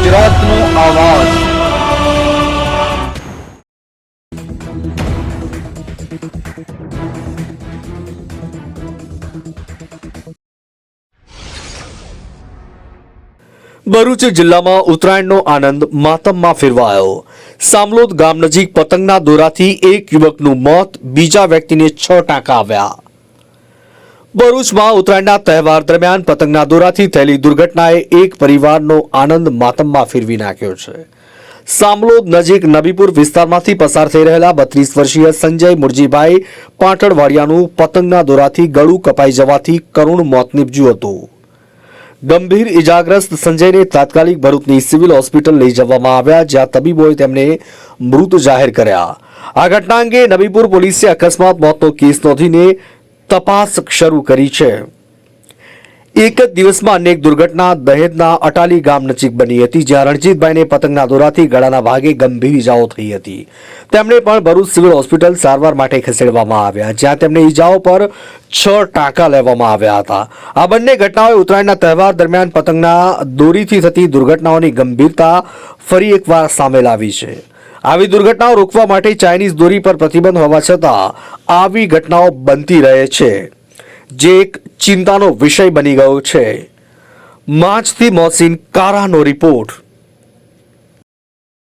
ગુજરાતનો આવાજ। ભરૂચ જિલ્લામાં ઉત્તરાયણનો આનંદ માતમમાં ફેરવાયો। સામલોદ ગામ નજીક પતંગના દોરાથી એક યુવકનું મોત, બીજા વ્યક્તિને 6 ટાંકા આવ્યા। ભરૂચમાં ઉત્તરાયણના તહેવાર દરમિયાન પતંગના દોરાથી થયેલી દુર્ઘટનાએ એક પરિવારનો આનંદ માતમમાં ફેરવી નાખ્યો છે। સામલોદ નજીક નબીપુર વિસ્તારમાંથી પસાર થઈ રહેલા 32 વર્ષીય સંજય મુરજીભાઈ પાટણવાડિયાનું પતંગના દોરાથી ગળું કપાઈ જવાથી કરુણ મોત નીપજ્યું હતું। ગંભીર ઇજાગ્રસ્ત સંજયને તાત્કાલિક ભરૂચની સિવિલ હોસ્પિટલ લઈ જવામાં આવ્યા, જ્યાં તબીબોએ તેમને મૃત જાહેર કર્યા। આ ઘટના અંગે નબીપુર પોલીસે અકસ્માત મોતનો કેસ નોંધીને તપાસ શરૂ કરી છે। એક જ દિવસમાં અનેક દુર્ઘટના દહેજના અટાલી ગામ નજીક બની હતી, જ્યાં રણજીતભાઈને પતંગના દોરાથી ગળાના ભાગે ગંભીર ઇજાઓ થઈ હતી। તેમને પણ ભરૂચ સિવિલ હોસ્પિટલ સારવાર માટે ખસેડવામાં આવ્યા, જ્યાં તેમને ઇજાઓ પર 6 ટાંકા લેવામાં આવ્યા હતા। આ બંને ઘટનાઓએ ઉત્તરાયણના તહેવાર દરમિયાન પતંગના દોરીથી થતી દુર્ઘટનાઓની ગંભીરતા ફરી એકવાર સામે લાવી છે। આવી દુર્ઘટનાઓ રોકવા માટે ચાઇનીઝ દોરી પર પ્રતિબંધ હોવા છતાં આવી ઘટનાઓ બનતી રહે છે, જે એક ચિંતાનો વિષય બની ગયો છે। માર્ચથી મોહસિન કારાનો રિપોર્ટ।